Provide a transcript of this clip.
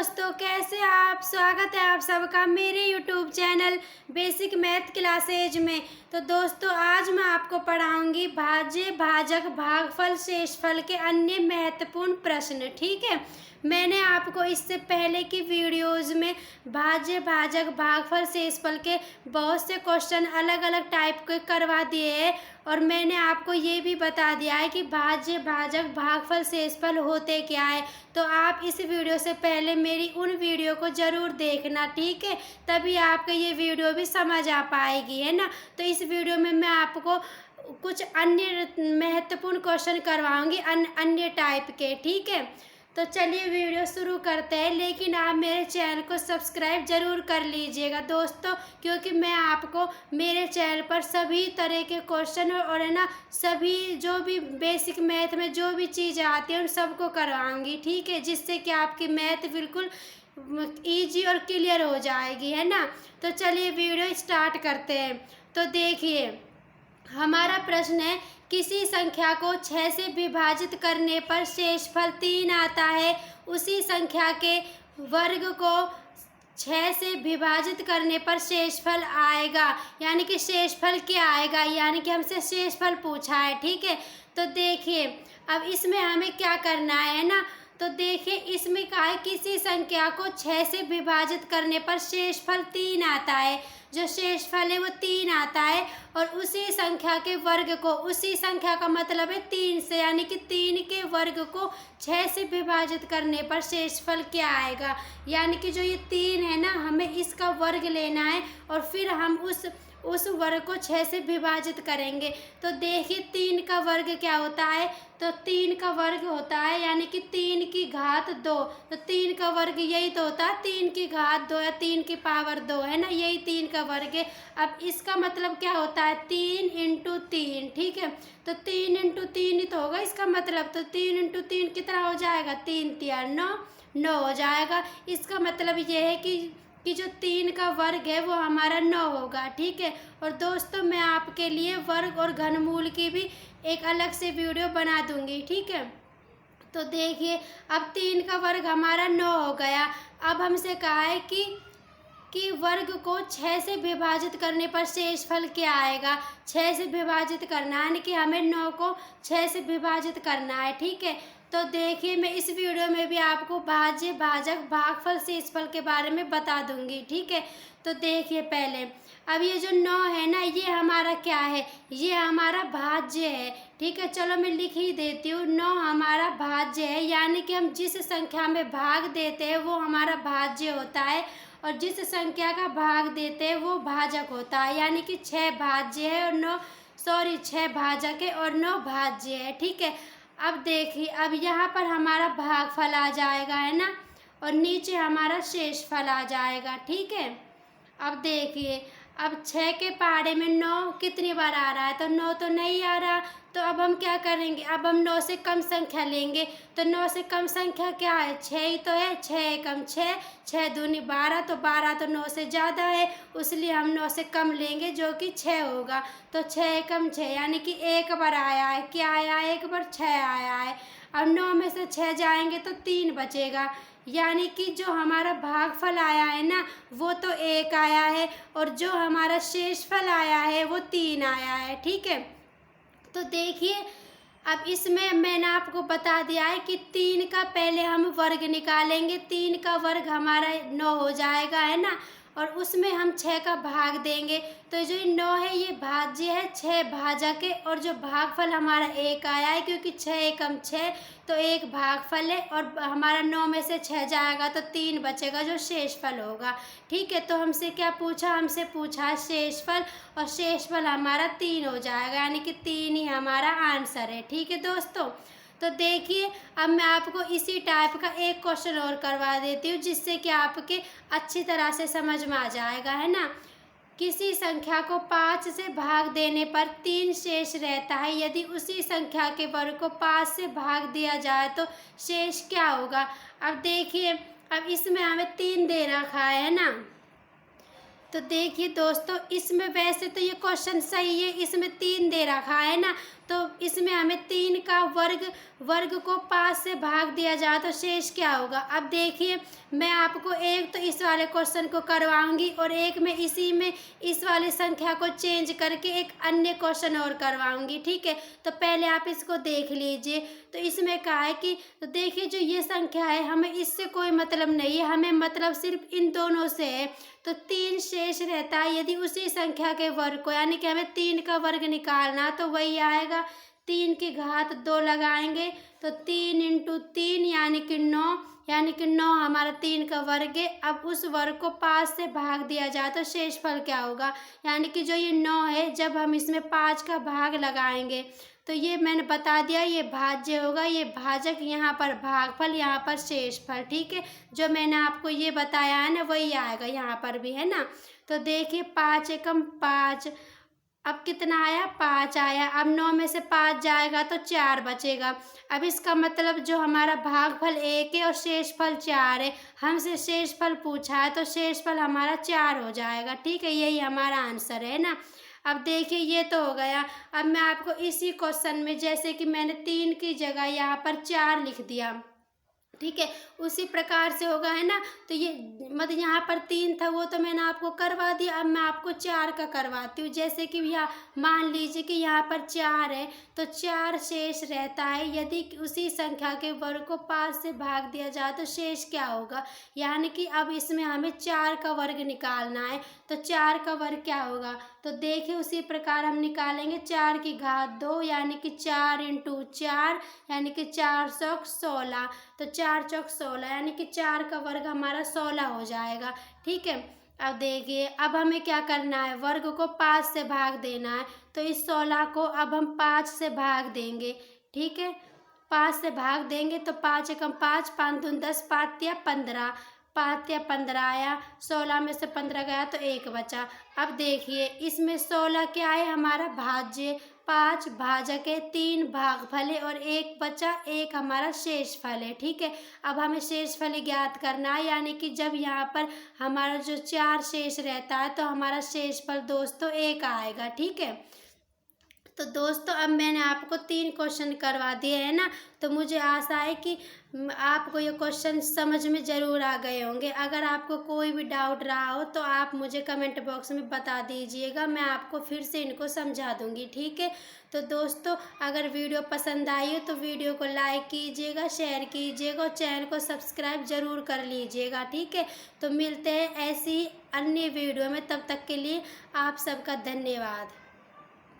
दोस्तों, कैसे आप? स्वागत है आप सबका मेरे YouTube channel basic math classes में। तो दोस्तों, आज मैं आपको पढ़ाऊंगी भाज्य, भाजक, भागफल, शेषफल के अन्य महत्वपूर्ण प्रश्न। ठीक है, मैंने आपको इससे पहले की वीडियोस में भाज्य, भाजक, भागफल, शेषफल के बहुत से क्वेश्चन अलग अलग टाइप के करवा दिए हैं और मैंने आपको ये भी बता दिया है कि भाज्य, भाजक, भागफल, शेषफल होते क्या है। तो आप इस वीडियो से पहले मेरी उन वीडियो को ज़रूर देखना, ठीक है, तभी आपको ये वीडियो भी समझ आ पाएगी, है ना। तो इस वीडियो में मैं आपको कुछ अन्य महत्वपूर्ण क्वेश्चन करवाऊंगी अन्य टाइप के, ठीक है। तो चलिए वीडियो शुरू करते हैं, लेकिन आप मेरे चैनल को सब्सक्राइब ज़रूर कर लीजिएगा दोस्तों, क्योंकि मैं आपको मेरे चैनल पर सभी तरह के क्वेश्चन और है ना सभी जो भी बेसिक मैथ में जो भी चीज़ें आती हैं उन सबको करवाऊंगी, ठीक है, जिससे कि आपकी मैथ बिल्कुल ईजी और क्लियर हो जाएगी, है ना। तो चलिए वीडियो स्टार्ट करते हैं। तो देखिए, हमारा प्रश्न है, किसी संख्या को 6 से विभाजित करने पर शेषफल 3 आता है, उसी संख्या के वर्ग को 6 से विभाजित करने पर शेषफल आएगा। यानी कि शेषफल क्या आएगा, यानी कि हमसे शेषफल पूछा है, ठीक है। तो देखिए, अब इसमें हमें क्या करना है ना। तो देखिए, इसमें कहा है किसी संख्या को 6 से विभाजित करने पर शेषफल 3 आता है। जो शेषफल है वो 3 आता है और उसी संख्या के वर्ग को, उसी संख्या का मतलब है 3 से, यानी कि 3 के वर्ग को 6 से विभाजित करने पर शेषफल क्या आएगा। यानी कि जो ये 3 है ना, हमें इसका वर्ग लेना है और फिर हम उस वर्ग को 6 से विभाजित करेंगे। तो देखिए, 3 का वर्ग क्या होता है। तो 3 का वर्ग होता है यानी कि 3 की घात 2। तो 3 का वर्ग यही तो होता है, 3 की घात 2 या 3 की पावर 2, है ना, यही 3 का वर्ग है। अब इसका मतलब क्या होता है, 3 इंटू 3, ठीक है। तो 3 इंटू 3 ही तो होगा इसका मतलब। तो 3 इंटू 3 कितना हो जाएगा, 3 तिया 9, 9 हो जाएगा। इसका मतलब ये है कि जो 3 का वर्ग है वो हमारा 9 होगा, ठीक है। और दोस्तों, मैं आपके लिए वर्ग और घनमूल की भी एक अलग से वीडियो बना दूंगी, ठीक है। तो देखिए, अब 3 का वर्ग हमारा 9 हो गया। अब हमसे कहा है कि वर्ग को 6 से विभाजित करने पर शेषफल क्या आएगा। 6 से विभाजित करना है, यानी कि हमें 9 को 6 से विभाजित करना है, ठीक है। तो देखिए, मैं इस वीडियो में भी आपको भाज्य, भाजक, भागफल, शेषफल के बारे में बता दूंगी, ठीक है। तो देखिए, पहले अब ये जो 9 है ना, ये हमारा क्या है, ये हमारा भाज्य है, ठीक है। चलो मैं लिख ही देती हूँ, 9 हमारा भाज्य है, यानी कि हम जिस संख्या में भाग देते हैं वो हमारा भाज्य होता है और जिस संख्या का भाग देते हैं वो भाजक होता है। यानी कि 6 भाज्य है और 6 भाजक है और 9 भाज्य है, ठीक है। अब देखिए, अब यहाँ पर हमारा भागफल आ जाएगा, है ना, और नीचे हमारा शेषफल आ जाएगा, ठीक है। अब देखिए, अब 6 के पहाड़े में 9 कितनी बार आ रहा है, तो 9 तो नहीं आ रहा। तो अब हम क्या करेंगे, अब हम 9 से कम संख्या लेंगे। तो 9 से कम संख्या क्या है, 6 ही तो है। 6 एकम 6, 6 दूनी 12, तो 12 तो 9 से ज़्यादा है, इसलिए हम 9 से कम लेंगे जो कि 6 होगा। तो 6 एकम 6, यानी कि एक बार आया है, क्या आया है, एक बार 6 आया है। अब 9 में से 6 जाएंगे तो 3 बचेगा, यानी कि जो हमारा भागफल आया है ना वो तो 1 आया है और जो हमारा शेषफल आया है वो 3 आया है, ठीक है। तो देखिए, अब इसमें मैंने आपको बता दिया है कि 3 का पहले हम वर्ग निकालेंगे। 3 का वर्ग हमारा 9 हो जाएगा, है ना, और उसमें हम 6 का भाग देंगे। तो जो 9 है ये भाज्य है, 6 भाजक है और जो भागफल हमारा 1 आया है, क्योंकि 6 एकम 6, तो 1 भागफल है और हमारा 9 में से 6 जाएगा तो 3 बचेगा जो शेषफल होगा, ठीक है। तो हमसे क्या पूछा, हमसे पूछा शेषफल, और शेषफल हमारा 3 हो जाएगा, यानी कि 3 ही हमारा आंसर है, ठीक है दोस्तों। तो देखिए, अब मैं आपको इसी टाइप का एक क्वेश्चन और करवा देती हूँ जिससे कि आपके अच्छी तरह से समझ में आ जाएगा, है ना। किसी संख्या को 5 से भाग देने पर 3 शेष रहता है, यदि उसी संख्या के वर्ग को 5 से भाग दिया जाए तो शेष क्या होगा। अब देखिए, अब इसमें हमें 3 दे रखा है ना। तो देखिए दोस्तों, इसमें वैसे तो ये क्वेश्चन सही है, इसमें 3 दे रखा है ना, तो इसमें हमें 3 का वर्ग को 5 से भाग दिया जाए तो शेष क्या होगा। अब देखिए, मैं आपको एक तो इस वाले क्वेश्चन को करवाऊंगी और एक में इसी में इस वाली संख्या को चेंज करके एक अन्य क्वेश्चन और करवाऊंगी, ठीक है। तो पहले आप इसको देख लीजिए। तो इसमें कहा है कि तो देखिए, जो ये संख्या है हमें इससे कोई मतलब नहीं है, हमें मतलब सिर्फ इन दोनों से है। तो 3 शेष रहता है यदि उसी संख्या के वर्ग को, यानी कि हमें 3 का वर्ग निकालना, तो वही आएगा 3 की घात 2 लगाएंगे तो 3 × 3 यानी कि 9, यानी कि 9 हमारा 3 का वर्ग है। अब उस वर्ग को 5 से भाग दिया जाए तो शेषफल क्या होगा, यानी कि जो ये 9 है जब हम इसमें 5 का भाग लगाएंगे तो ये मैंने बता दिया, ये भाज्य होगा, ये भाजक, यहाँ पर भागफल, यहाँ पर शेषफल, ठीक है। जो मैंने आपको ये बताया है ना वही आएगा यहाँ पर भी, है ना। तो देखिए 5 एकम 5, अब कितना आया, 5 आया। अब 9 में से 5 जाएगा तो 4 बचेगा। अब इसका मतलब जो हमारा भागफल 1 है और शेषफल 4 है, हमसे शेषफल पूछा है तो शेषफल हमारा 4 हो जाएगा, ठीक है। यही हमारा आंसर है ना। अब देखिए ये तो हो गया। अब मैं आपको इसी क्वेश्चन में, जैसे कि मैंने 3 की जगह यहाँ पर 4 लिख दिया, ठीक है, उसी प्रकार से होगा, है ना। तो ये मतलब यहाँ पर 3 था वो तो मैंने आपको करवा दिया। अब मैं आपको 4 का करवाती हूँ। जैसे कि यहाँ मान लीजिए कि यहाँ पर 4 है तो 4 शेष रहता है यदि उसी संख्या के वर्ग को 5 से भाग दिया जाए तो शेष क्या होगा, यानी कि अब इसमें हमें 4 का वर्ग निकालना है। तो 4 का वर्ग क्या होगा, तो देखिए उसी प्रकार हम निकालेंगे 4 की घात 2 यानी कि 4 × 4 यानी कि 4 चौक 16। तो 4 चौक 16 यानी कि 4 का वर्ग हमारा 16 हो जाएगा, ठीक है। अब देखिए, अब हमें क्या करना है, वर्ग को 5 से भाग देना है। तो इस 16 को अब हम 5 से भाग देंगे, ठीक है। 5 से भाग देंगे तो 5 एकम 5, 5 दूनी 10, 5 तिया 15, 5 तिया 15 आया। 16 में से 15 गया तो 1 बचा। अब देखिए इसमें 16 क्या है, हमारा भाज्य, 5 भाजक है, 3 भागफल है और 1 बचा, 1 हमारा शेषफल है, ठीक है। अब हमें शेषफल ज्ञात करना है, यानी कि जब यहाँ पर हमारा जो 4 शेष रहता है तो हमारा शेषफल दोस्तों 1 आएगा, ठीक है। तो दोस्तों अब मैंने आपको 3 क्वेश्चन करवा दिए हैं ना। तो मुझे आशा है कि आपको ये क्वेश्चन समझ में ज़रूर आ गए होंगे। अगर आपको कोई भी डाउट रहा हो तो आप मुझे कमेंट बॉक्स में बता दीजिएगा, मैं आपको फिर से इनको समझा दूंगी, ठीक है। तो दोस्तों अगर वीडियो पसंद आई हो तो वीडियो को लाइक कीजिएगा, शेयर कीजिएगा और चैनल को सब्सक्राइब ज़रूर कर लीजिएगा, ठीक है। तो मिलते हैं ऐसी अन्य वीडियो में, तब तक के लिए आप सबका धन्यवाद।